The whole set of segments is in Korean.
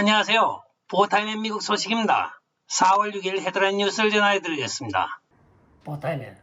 안녕하세요. 보타임의 미국 소식입니다. 4월 6일 헤드라인 뉴스를 전해드리겠습니다. 보타임의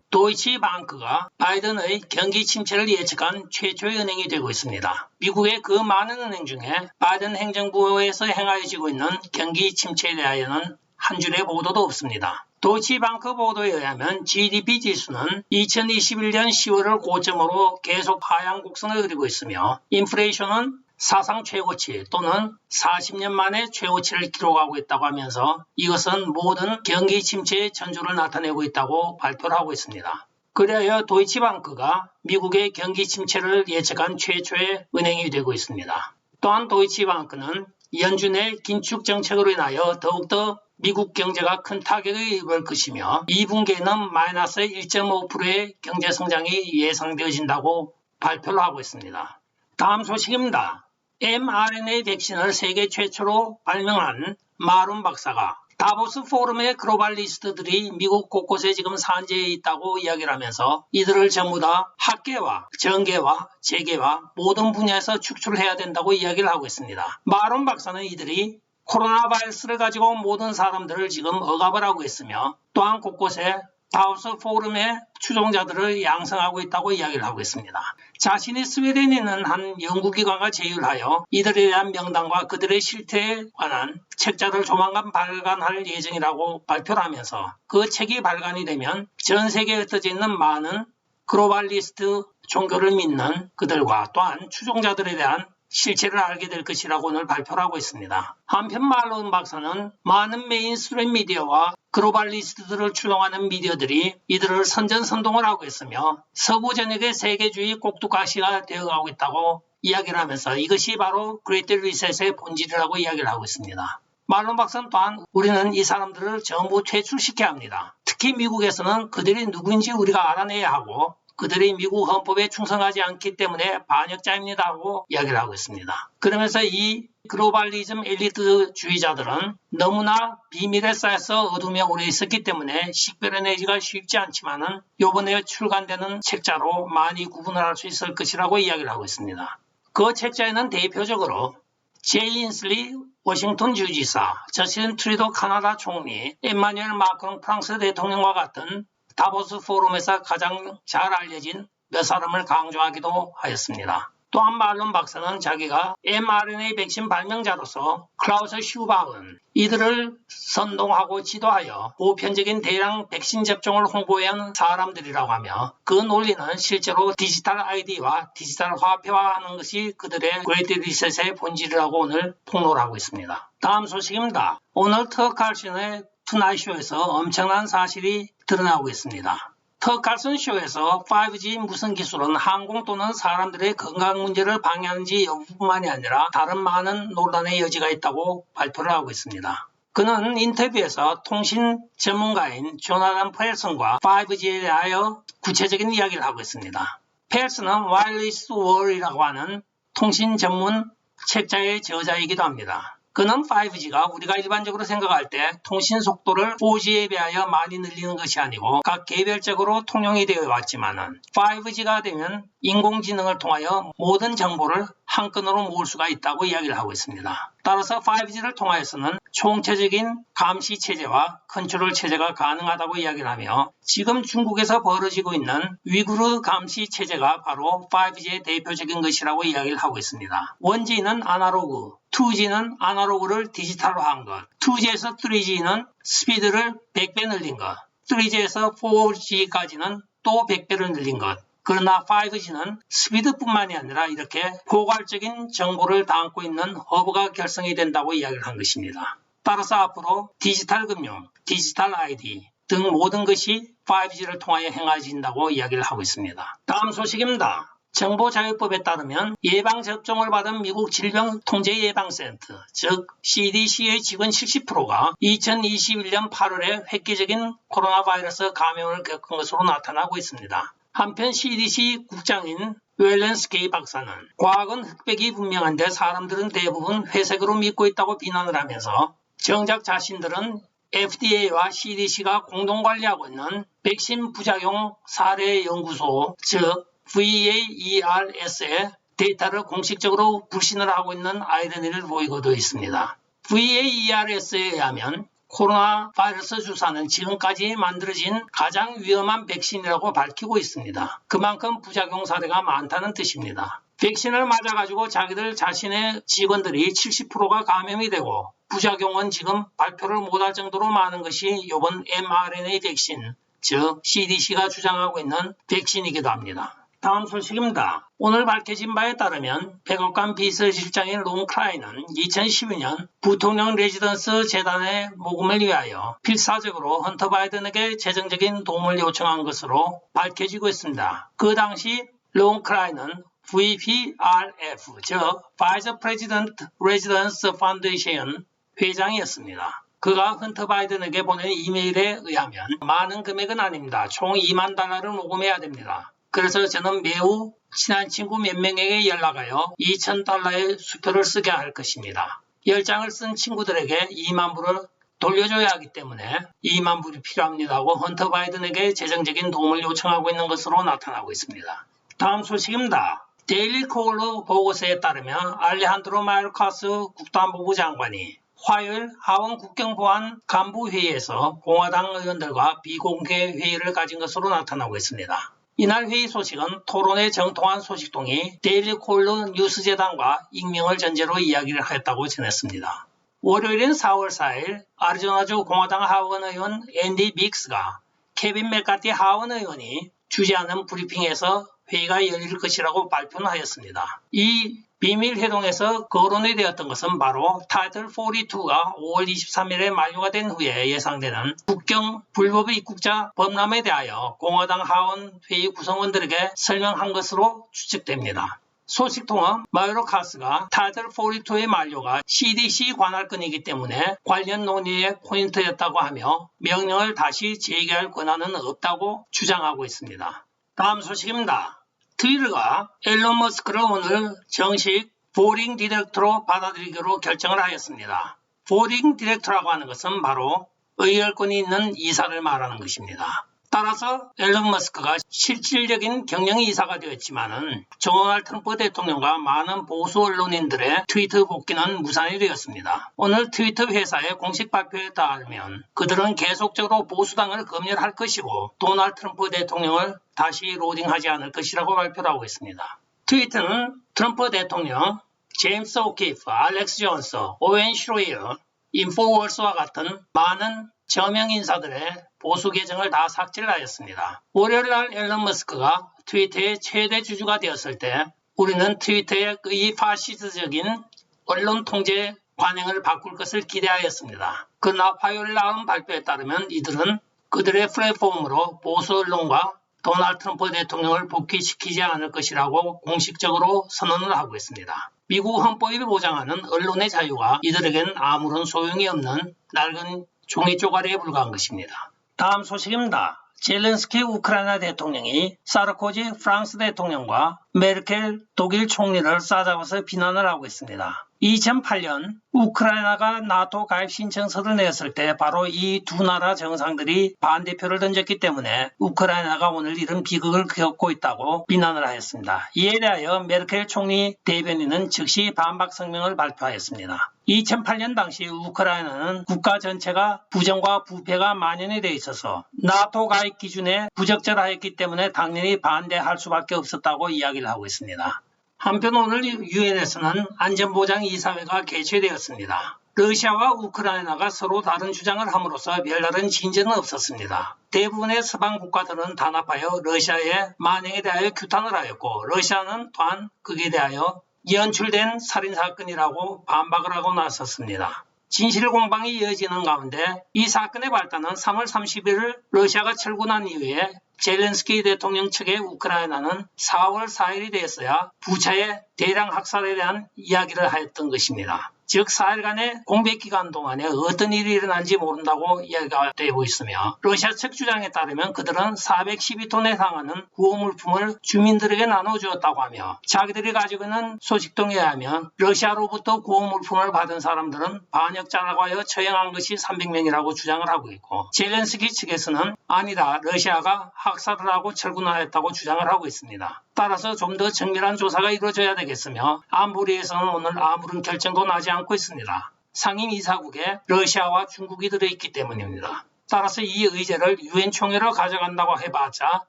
도이치방크가 바이든의 경기 침체를 예측한 최초의 은행이 되고 있습니다. 미국의 그 많은 은행 중에 바이든 행정부에서 행하여지고 있는 경기 침체에 대하여는 한 줄의 보도도 없습니다. 도이치방크 보도에 의하면 GDP 지수는 2021년 10월을 고점으로 계속 하향 곡선을 그리고 있으며 인플레이션은 사상 최고치 또는 40년 만에 최고치를 기록하고 있다고 하면서 이것은 모든 경기 침체의 전조를 나타내고 있다고 발표를 하고 있습니다. 그리하여 도이치방크가 미국의 경기 침체를 예측한 최초의 은행이 되고 있습니다. 또한 도이치방크는 연준의 긴축 정책으로 인하여 더욱더 미국 경제가 큰 타격을 입을 것이며 2분기에는 마이너스 1.5%의 경제 성장이 예상되어진다고 발표를 하고 있습니다. 다음 소식입니다. mRNA 백신을 세계 최초로 발명한 마론 박사가 다보스 포럼의 글로벌리스트들이 미국 곳곳에 지금 산재해 있다고 이야기를 하면서 이들을 전부 다 학계와 정계와 재계와 모든 분야에서 축출해야 된다고 이야기를 하고 있습니다. 마론 박사는 이들이 코로나 바이러스를 가지고 모든 사람들을 지금 억압을 하고 있으며 또한 곳곳에 다보스 포럼의 추종자들을 양성하고 있다고 이야기를 하고 있습니다. 자신이 스웨덴에 있는 한 연구기관과 제휴하여 이들에 대한 명단과 그들의 실태에 관한 책자를 조만간 발간할 예정이라고 발표를 하면서 그 책이 발간이 되면 전 세계에 흩어져 있는 많은 글로벌리스트 종교를 믿는 그들과 또한 추종자들에 대한 실체를 알게 될 것이라고 오늘 발표를 하고 있습니다. 한편 말론 박사는 많은 메인스트림 미디어와 글로벌리스트들을 추종하는 미디어들이 이들을 선전선동을 하고 있으며 서구 전역의 세계주의 꼭두가시가 되어가고 있다고 이야기를 하면서 이것이 바로 그레이트 리셋의 본질이라고 이야기를 하고 있습니다. 말론 박사는 또한 우리는 이 사람들을 전부 퇴출시켜야 합니다. 특히 미국에서는 그들이 누구인지 우리가 알아내야 하고 그들이 미국 헌법에 충성하지 않기 때문에 반역자입니다라고 이야기를 하고 있습니다. 그러면서 이 글로벌리즘 엘리트주의자들은 너무나 비밀에 쌓여서 어둠에 오래 있었기 때문에 식별해내기가 쉽지 않지만은 이번에 출간되는 책자로 많이 구분을 할 수 있을 것이라고 이야기를 하고 있습니다. 그 책자에는 대표적으로 제이 인슬리 워싱턴 주지사, 저스틴 트루도 카나다 총리, emmanuel 마크롱 프랑스 대통령과 같은 다보스 포럼에서 가장 잘 알려진 몇 사람을 강조하기도 하였습니다. 또한 말론 박사는 자기가 mRNA 백신 발명자로서 클라우스 슈바흐는 이들을 선동하고 지도하여 보편적인 대량 백신 접종을 홍보해야 하는 사람들이라고 하며 그 논리는 실제로 디지털 아이디와 디지털 화폐화하는 것이 그들의 그레이트 리셋의 본질이라고 오늘 폭로를 하고 있습니다. 다음 소식입니다. 오늘 터커 칼슨의 투나잇 쇼에서 엄청난 사실이 드러나고 있습니다. 터커 칼슨 쇼에서 5G 무선 기술은 항공 또는 사람들의 건강 문제를 방해하는지 여부뿐만이 아니라 다른 많은 논란의 여지가 있다고 발표를 하고 있습니다. 그는 인터뷰에서 통신 전문가인 조나단 펠슨과 5G에 대하여 구체적인 이야기를 하고 있습니다. 펠슨은 와이어리스 월이라고 하는 통신 전문 책자의 저자이기도 합니다. 그는 5G가 우리가 일반적으로 생각할 때 통신 속도를 4G에 비하여 많이 늘리는 것이 아니고 각 개별적으로 통용이 되어 왔지만은 5G가 되면 인공지능을 통하여 모든 정보를 한 건으로 모을 수가 있다고 이야기를 하고 있습니다. 따라서 5G를 통하여서는 총체적인 감시 체제와 컨트롤 체제가 가능하다고 이야기를 하며 지금 중국에서 벌어지고 있는 위구르 감시 체제가 바로 5G의 대표적인 것이라고 이야기를 하고 있습니다. 1G는 아날로그, 2G는 아날로그를 디지털화한 것, 2G에서 3G는 스피드를 100배 늘린 것, 3G에서 4G까지는 또 100배를 늘린 것, 그러나 5G는 스피드뿐만이 아니라 이렇게 포괄적인 정보를 담고 있는 허브가 결성이 된다고 이야기를 한 것입니다. 따라서 앞으로 디지털 금융, 디지털 아이디 등 모든 것이 5G를 통하여 행해진다고 이야기를 하고 있습니다. 다음 소식입니다. 정보자유법에 따르면 예방접종을 받은 미국 질병통제예방센터, 즉 CDC의 직원 70%가 2021년 8월에 획기적인 코로나 바이러스 감염을 겪은 것으로 나타나고 있습니다. 한편 CDC 국장인 웰렌스케이 박사는 과학은 흑백이 분명한데 사람들은 대부분 회색으로 믿고 있다고 비난을 하면서 정작 자신들은 FDA와 CDC가 공동 관리하고 있는 백신 부작용 사례 연구소, 즉 VAERS에 데이터를 공식적으로 불신을 하고 있는 아이러니를 보이고도 있습니다. VAERS에 의하면 코로나 바이러스 주사는 지금까지 만들어진 가장 위험한 백신이라고 밝히고 있습니다. 그만큼 부작용 사례가 많다는 뜻입니다. 백신을 맞아가지고 자기들 자신의 직원들이 70%가 감염이 되고 부작용은 지금 발표를 못할 정도로 많은 것이 이번 mRNA 백신, 즉 CDC가 주장하고 있는 백신이기도 합니다. 다음 소식입니다. 오늘 밝혀진 바에 따르면 백악관 비서실장인 론 클라인은 2012년 부통령 레지던스 재단의 모금을 위하여 필사적으로 헌터 바이든에게 재정적인 도움을 요청한 것으로 밝혀지고 있습니다. 그 당시 론 클라인은 VPRF, 즉 Vice President Residence Foundation 회장이었습니다. 그가 헌터 바이든에게 보낸 이메일에 의하면 많은 금액은 아닙니다. 총 2만 달러를 모금해야 됩니다. 그래서 저는 매우 친한 친구 몇 명에게 연락하여 2,000달러의 수표를 쓰게 할 것입니다. 10장을 쓴 친구들에게 2만 불을 돌려줘야 하기 때문에 2만 불이 필요합니다고 헌터 바이든에게 재정적인 도움을 요청하고 있는 것으로 나타나고 있습니다. 다음 소식입니다. 데일리 콜로 보고서에 따르면 알레한드로 마요르카스 국토안보부 장관이 화요일 하원 국경보안 간부회의에서 공화당 의원들과 비공개 회의를 가진 것으로 나타나고 있습니다. 이날 회의 소식은 토론의 정통한 소식통이 데일리 콜로 뉴스재단과 익명을 전제로 이야기를 하였다고 전했습니다. 월요일인 4월 4일 아리조나주 공화당 하원 의원 앤디 빅스가 케빈 맥카티 하원 의원이 주재하는 브리핑에서 회의가 열릴 것이라고 발표는 하였습니다. 이 비밀 회동에서 거론이 되었던 것은 바로 타이틀 42가 5월 23일에 만료가 된 후에 예상되는 국경 불법 입국자 범람에 대하여 공화당 하원 회의 구성원들에게 설명한 것으로 추측됩니다. 소식통은 마요르카스가 타이틀 42의 만료가 CDC 관할권이기 때문에 관련 논의의 포인트였다고 하며 명령을 다시 재개할 권한은 없다고 주장하고 있습니다. 다음 소식입니다. 트위터가 앨런 머스크를 오늘 정식 보딩 디렉터로 받아들이기로 결정을 하였습니다. 보딩 디렉터라고 하는 것은 바로 의결권이 있는 이사를 말하는 것입니다. 따라서 앨런 머스크가 실질적인 경영 이사가 되었지만은 도널드 트럼프 대통령과 많은 보수 언론인들의 트위터 복귀는 무산이 되었습니다. 오늘 트위터 회사의 공식 발표에 따르면 그들은 계속적으로 보수당을 검열할 것이고 도널드 트럼프 대통령을 다시 로딩하지 않을 것이라고 발표를 하고 있습니다. 트위터는 트럼프 대통령, 제임스 오키프, 알렉스 존스, 오웬 슈로이어, 인포월스와 같은 많은 저명 인사들의 보수 계정을 다 삭제를 하였습니다. 월요일날 앨런 머스크가 트위터의 최대 주주가 되었을 때 우리는 트위터의 이 파시스적인 언론 통제 관행을 바꿀 것을 기대하였습니다. 그러나 화요일 나온 발표에 따르면 이들은 그들의 플랫폼으로 보수 언론과 도널드 트럼프 대통령을 복귀시키지 않을 것이라고 공식적으로 선언을 하고 있습니다. 미국 헌법이 보장하는 언론의 자유가 이들에겐 아무런 소용이 없는 낡은 종이 쪼가리에 불과한 것입니다. 다음 소식입니다. 젤렌스키 우크라이나 대통령이 사르코지 프랑스 대통령과 메르켈 독일 총리를 싸잡아서 비난을 하고 있습니다. 2008년 우크라이나가 나토 가입 신청서를 냈을 때 바로 이 두 나라 정상들이 반대표를 던졌기 때문에 우크라이나가 오늘 이런 비극을 겪고 있다고 비난을 하였습니다. 이에 대하여 메르켈 총리 대변인은 즉시 반박 성명을 발표하였습니다. 2008년 당시 우크라이나는 국가 전체가 부정과 부패가 만연이 되어 있어서 나토 가입 기준에 부적절하였기 때문에 당연히 반대할 수밖에 없었다고 이야기를 하고 있습니다. 한편 오늘 유엔에서는 안전보장이사회가 개최되었습니다. 러시아와 우크라이나가 서로 다른 주장을 함으로써 별다른 진전은 없었습니다. 대부분의 서방 국가들은 단합하여 러시아의 만행에 대하여 규탄을 하였고 러시아는 또한 그에 대하여 연출된 살인사건이라고 반박을 하고 나섰습니다. 진실 공방이 이어지는 가운데 이 사건의 발단은 3월 30일 러시아가 철군한 이후에 젤렌스키 대통령 측의 우크라이나는 4월 4일이 되었어야 부차의 대량 학살에 대한 이야기를 하였던 것입니다. 즉 4일간의 공백 기간 동안에 어떤 일이 일어난지 모른다고 이야기가 되고 있으며 러시아 측 주장에 따르면 그들은 412톤에 해당하는 구호 물품을 주민들에게 나눠주었다고 하며 자기들이 가지고 있는 소식통에 의하면 러시아로부터 구호 물품을 받은 사람들은 반역자라고 하여 처형한 것이 300명이라고 주장을 하고 있고 젤렌스키 측에서는 아니다, 러시아가 학살을 하고 철군하였다고 주장을 하고 있습니다. 따라서 좀 더 정밀한 조사가 이루어져야 되겠으며 안보리에서는 오늘 아무런 결정도 나지 않고 있습니다. 상임이사국에 러시아와 중국이 들어있기 때문입니다. 따라서 이 의제를 유엔 총회로 가져간다고 해봤자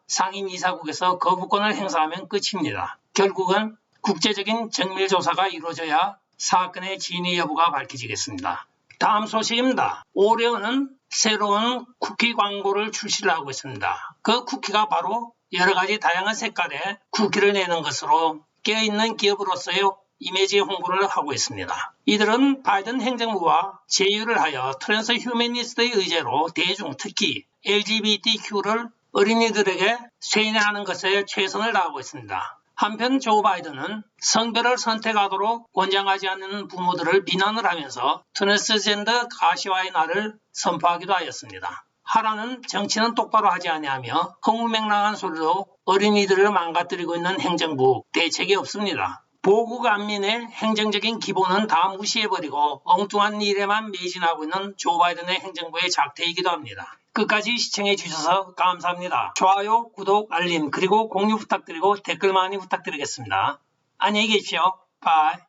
상임이사국에서 거부권을 행사하면 끝입니다. 결국은 국제적인 정밀조사가 이루어져야 사건의 진위 여부가 밝혀지겠습니다. 다음 소식입니다. 오레오는 새로운 쿠키 광고를 출시를 하고 있습니다. 그 쿠키가 바로 여러가지 다양한 색깔의 쿠키를 내는 것으로 깨어있는 기업으로서의 이미지 홍보를 하고 있습니다. 이들은 바이든 행정부와 제휴를 하여 트랜스 휴머니스트의 의제로 대중, 특히 LGBTQ를 어린이들에게 쇠뇌하는 것에 최선을 다하고 있습니다. 한편 조 바이든은 성별을 선택하도록 권장하지 않는 부모들을 비난을 하면서 트랜스젠더 가시화의 날을 선포하기도 하였습니다. 하라는 정치는 똑바로 하지 아니하며 허무맹랑한 소리로 어린이들을 망가뜨리고 있는 행정부 대책이 없습니다. 보국 안민의 행정적인 기본은 다 무시해버리고 엉뚱한 일에만 매진하고 있는 조 바이든의 행정부의 작태이기도 합니다. 끝까지 시청해주셔서 감사합니다. 좋아요, 구독, 알림, 그리고 공유 부탁드리고 댓글 많이 부탁드리겠습니다. 안녕히 계십시오. 바이.